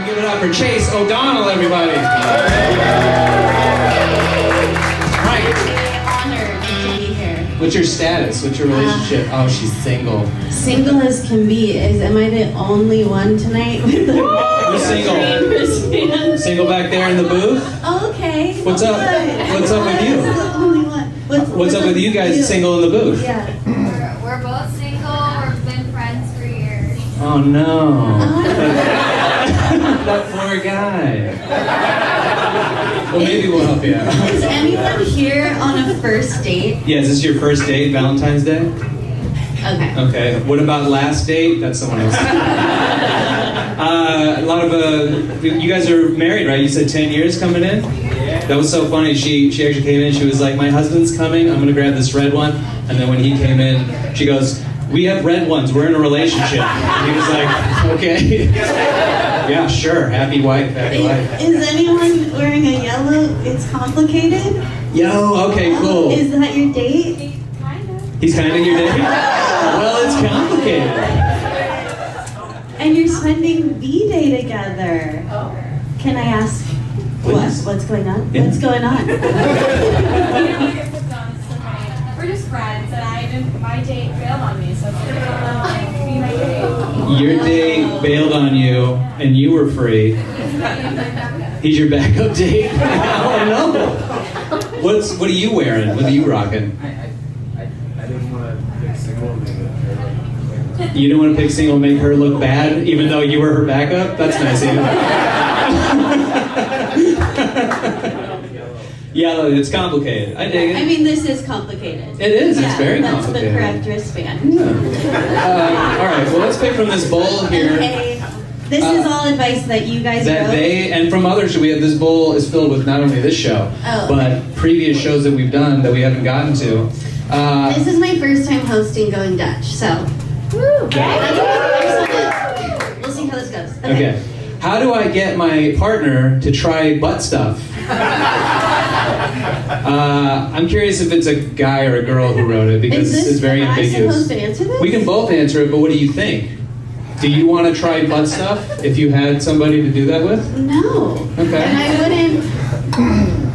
Give it up for Chase O'Donnell, everybody. Right. Honored to be here. What's your status? What's your relationship? Oh, she's single. Single as can be. Am I the only one tonight with the Who's single? wristband? Single back there in the booth? Oh, okay. What's up? What's up with you? I'm the only one. What's up with you guys single in the booth? Yeah. We're both single. We've been friends for years. Oh no. That poor guy. Well, maybe we'll help you out. Is anyone here on a first date? Yeah, is this your first date, Valentine's Day? Okay. Okay. What about last date? That's someone else. A lot of you guys are married, right? You said 10 years coming in? Yeah. That was so funny. She actually came in. She was like, "My husband's coming. I'm gonna grab this red one." And then when he came in, she goes, "We have red ones. We're in a relationship." And he was like, "Okay." Yeah, sure. Happy wife, happy life. Is anyone wearing a yellow? It's complicated. Yo, okay, cool. Is that your date? Kind of. He's kind of your date? Well, it's complicated. And you're spending B-Day together. Can I ask what's going on? Yeah. What's going on? We're just friends, and my date bailed on me, so it's gonna be my date. Your date bailed on you, and you were free. He's your backup date? Oh no! What are you wearing? What are you rocking? I didn't want to pick single and make her look You didn't want to pick single and make her look bad, even though you were her backup? That's nice of you. Yellow, it's complicated. I dig I it. mean, this is complicated. It is, it's very that's complicated. the correct wristband. Yeah. All right, well, let's pick from this bowl here. Okay. This is all advice that you guys That wrote. they, and from others, we have this bowl is filled with not only this show, but previous shows that we've done that we haven't gotten to. This is my first time hosting Going Dutch, so. Woo! We'll see how this goes. Okay. How do I get my partner to try butt stuff? I'm curious if it's a guy or a girl who wrote it because it's very ambiguous. Am I supposed to answer this? We can both answer it, but what do you think? Do you want to try butt stuff if you had somebody to do that with? No. Okay. And I wouldn't.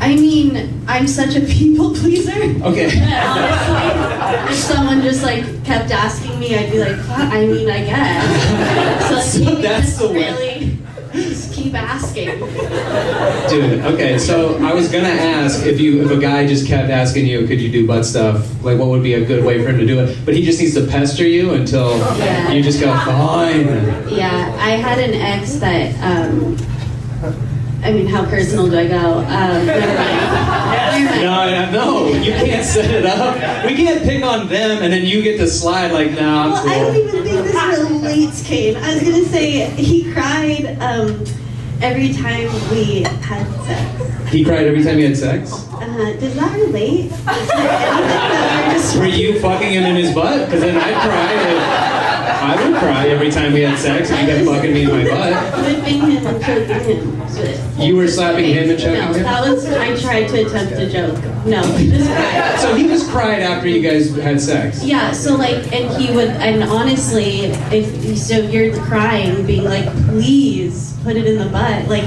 I mean, I'm such a people pleaser. Okay. Honestly, if someone just like kept asking me, I'd be like, I mean, I guess. So, So that's the way. really just keep asking. Dude, okay, so I was gonna ask if a guy just kept asking you, could you do butt stuff? Like, what would be a good way for him to do it? But he just needs to pester you until you just go, fine. Yeah, I had an ex that, I mean, how personal do I go? Never mind. No, you can't set it up. We can't pick on them and then you get to slide like, nah, I'm Well, cool. I don't even think this relates, Kane. I was gonna say he cried every time we had sex. He cried every time you had sex? Does that relate? Is there anything that we're just Were you fucking him in his butt? Because then I'd cry. I would cry every time we had sex if you kept fucking me in my butt. whipping him and choking him? You were slapping him and choking No, him? that was, I tried to attempt a joke. No, he just cried. So he just cried after you guys had sex? Yeah, so like, and he would, and honestly, if you're crying, being like, please put it in the butt, like,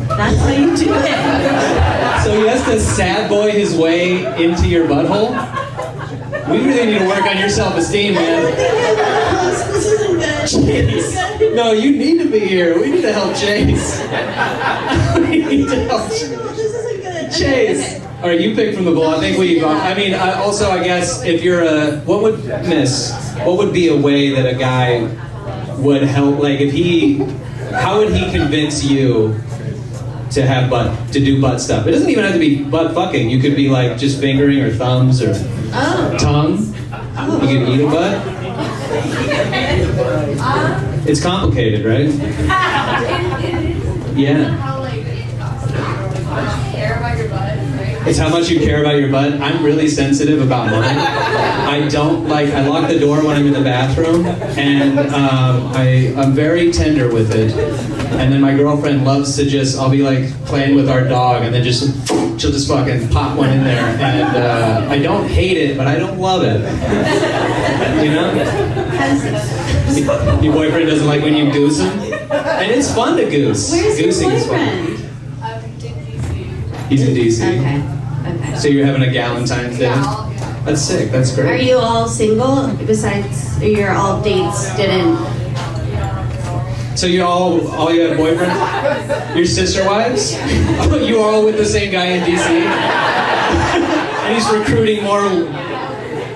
that's how you do it. So he has to sad boy his way into your butthole? We really need to work on your self-esteem, I don't man. think I'm a host. This isn't good. Chase. No, you need to be here. We need to help Chase. We need to help This isn't good. Chase. Okay. All right, you pick from the bowl. I think we. I mean, also, I guess if you're what would be a way that a guy would help? Like, how would he convince you to do butt stuff? It doesn't even have to be butt fucking. You could be like just fingering or thumbs or tongue. You could eat a butt. It's complicated, right? Yeah. It's how much you care about your butt. I'm really sensitive about mine. I lock the door when I'm in the bathroom, and I'm very tender with it. And then my girlfriend loves to I'll be like playing with our dog, and then just she'll just fucking pop one in there, and I don't hate it, but I don't love it. You know? Your boyfriend doesn't like when you goose him, and it's fun to goose. Where's your Goosing is fun. boyfriend? In DC. He's in DC. Okay. So you're having a Galentine's Day? Yeah. That's sick. That's great. Are you all single? Besides, your all dates didn't. So you all you have boyfriends? Your sister wives? You all with the same guy in DC? And he's recruiting more.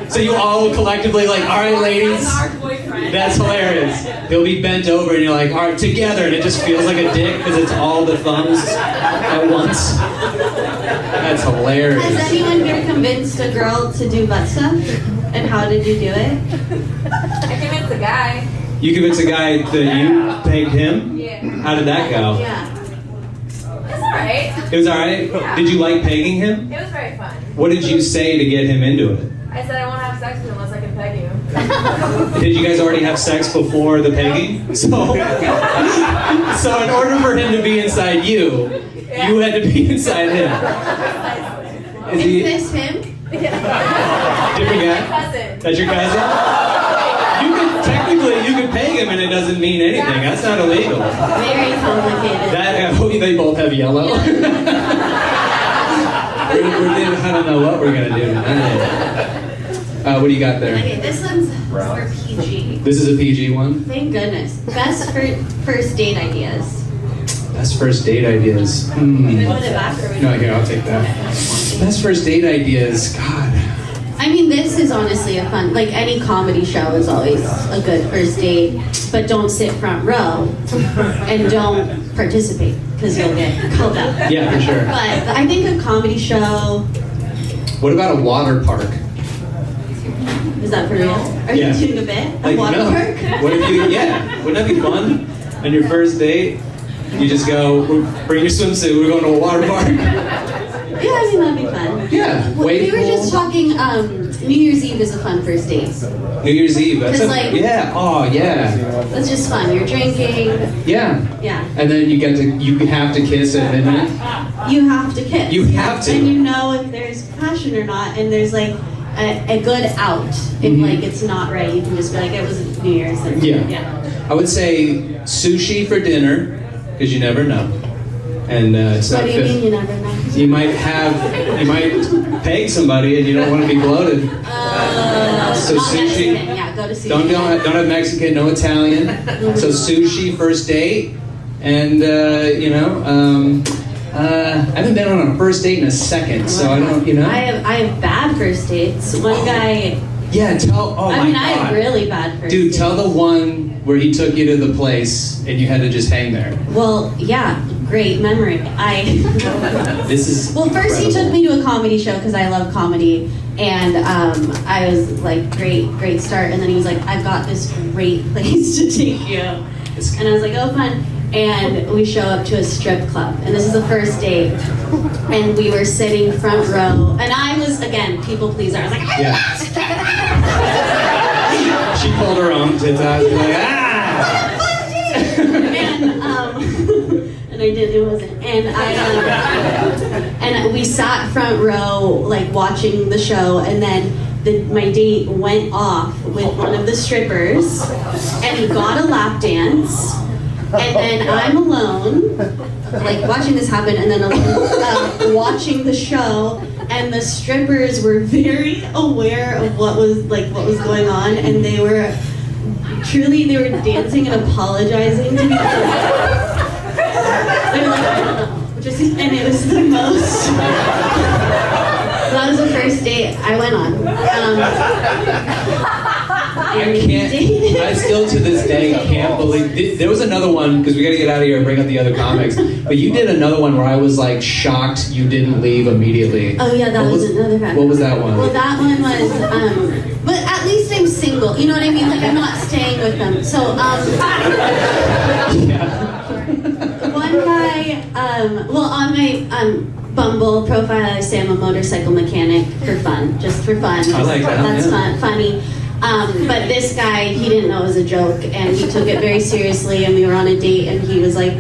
So you all collectively like, all right, ladies. Our boyfriend. That's hilarious. He'll be bent over and you're like, all right, together, and it just feels like a dick because it's all the thumbs at once. That's hilarious. Has anyone here convinced a girl to do butt stuff? And how did you do it? I convinced the guy. You convinced a guy that you pegged him? Yeah. How did that go? Yeah. It's alright. It was alright? Yeah. Did you like pegging him? It was very fun. What did you say to get him into it? I said I won't have sex with you unless I can peg you. Did you guys already have sex before the pegging? So in order for him to be inside you, you had to be inside him. Is Is he this him? different My guy? cousin. That's your cousin? Technically, you could peg him and it doesn't mean anything. That's not illegal. Very complicated. I hope they both have yellow. I don't know what we're gonna do tonight. What do you got there? Okay, this one's for PG. This is a PG one. Thank goodness. Best first date ideas. Best first date ideas. Put it back or we No, here, I'll take that. Best first date ideas. God. I mean, this is honestly a fun, like any comedy show is always a good first date, but don't sit front row and don't participate because you'll get called up. Yeah, for sure. But I think a comedy show, What about a water park? is that for real? Are Yeah. you doing a bit? A Like, water no. park? What if you? Yeah. Wouldn't that be fun? On your first date, you just go, bring your swimsuit. We're going to a water park. Yeah, I mean, that'd be fun. Yeah. We Wait. were just talking, New Year's Eve is a fun first date. New Year's Eve. That's Just like- yeah. Oh yeah. It's just fun. You're drinking. Yeah. Yeah. And then you have to kiss at midnight. You have to kiss. You have to. And you know if there's passion or not, and there's like a good out. If like it's not right, you can just be like, it was New Year's. And, Yeah. I would say sushi for dinner, because you never know. And it's What not do you fit. mean you never know? You might peg somebody and you don't want to be bloated. So not sushi. Mexican. Yeah, go to sushi. Don't have Mexican, no Italian. So sushi first date, and I haven't been on a first date in a second, so I don't, I have bad first dates. One guy. Yeah, oh my I mean, God. I have really bad first Dude, dates. tell the one where he took you to the place and you had to just hang there. Well, yeah, great memory. This is Well, first he incredible. took me to a comedy show because I love comedy, and I was like, great start. And then he was like, I've got this great place to take you, and I was like, oh, fun. And we show up to a strip club, and this is the first date, and we were sitting front row, and I was again people pleaser. I was like, Yeah. She pulled her own tits out. She's like, and I did. It wasn't. And we sat front row, like watching the show, and then my date went off with one of the strippers, and he got a lap dance, and then I'm alone, like watching this happen, and then alone, watching the show. And the strippers were very aware of what was going on, and they were dancing and apologizing to me. They were like, and it was the most. That was the first date I went on. I still to this day can't believe. There was another one, because we got to get out of here and bring up the other comics. But you did another one where I was like shocked you didn't leave immediately. Oh yeah, that was another one. What was that one? Well, that one was, but at least I'm single. You know what I mean? Like I'm not staying with them. So, Yeah. one guy, well, on my Bumble profile, I say I'm a motorcycle mechanic for fun, just for fun. I like that, That's yeah. funny. But this guy, he didn't know it was a joke, and he took it very seriously, and we were on a date, and he was like,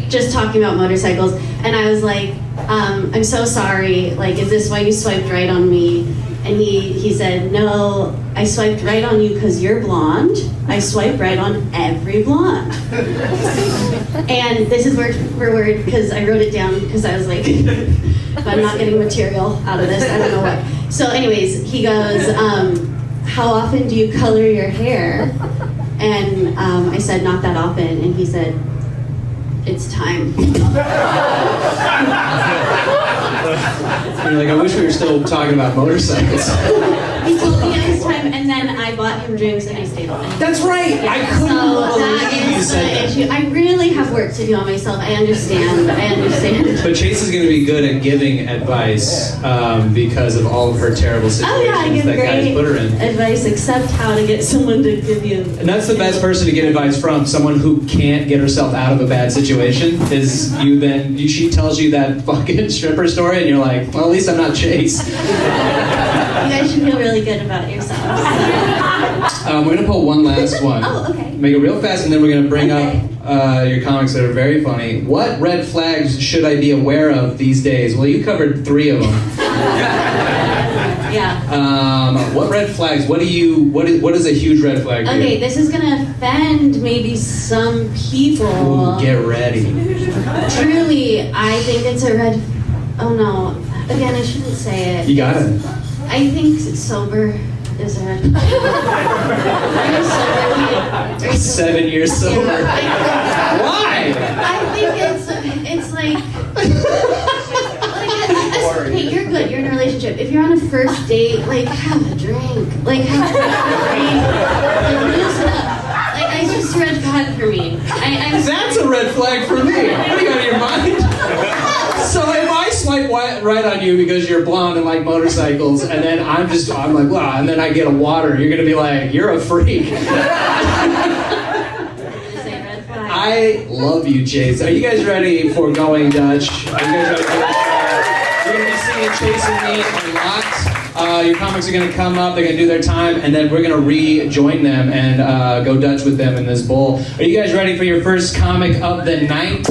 just talking about motorcycles, and I was like, I'm so sorry. Like, is this why you swiped right on me? And he said, no, I swiped right on you because you're blonde. I swipe right on every blonde. And this is word for word because I wrote it down because I was like, if I'm not getting material out of this, I don't know what. So anyways, he goes, how often do you color your hair? And I said, not that often. And he said, it's time. You're like, I wish we were still talking about motorcycles. He told me it was time, and then I bought him drinks and I stayed all night. That's right. I couldn't So that believe you is said the that. issue. I really have work to do on myself. I understand. But Chase is going to be good at giving advice because of all of her terrible situations Oh yeah, I give that guys great put her in. advice, except how to get someone to give you. And that's the best person to get advice from, someone who can't get herself out of a bad situation, is you then, she tells you that fucking stripper story and you're like, well, at least I'm not Chase. You guys should feel really good about yourselves. We're going to pull one last one. Oh, okay. Make it real fast and then we're going to bring Okay. up your comics that are very funny. What red flags should I be aware of these days? Well, you covered 3 of them. Yeah. What red flags? What is a huge red flag to Okay, you? this is gonna offend maybe some people. Ooh, get ready. Truly, I think it's a red. Oh no! Again, I shouldn't say it. You got it. I think sober is a red flag. Are you sober? 7 years sober. Why? I think it's like hey, you're good. You're in a relationship. If you're on a first date, like have a drink. Like have a drink. Like loosen up. Like it's just a red flag for me. That's a red flag for me. What do you got in your mind? So if I swipe right on you because you're blonde and like motorcycles, and then I'm like, wow, and then I get a water, you're gonna be like, you're a freak. I love you, Chase. Are you guys ready for Going Dutch? Are you guys ready for this? You're gonna be seeing Chase and me a lot. Your comics are gonna come up, they're gonna do their time, and then we're gonna rejoin them and go Dutch with them in this bowl. Are you guys ready for your first comic of the night?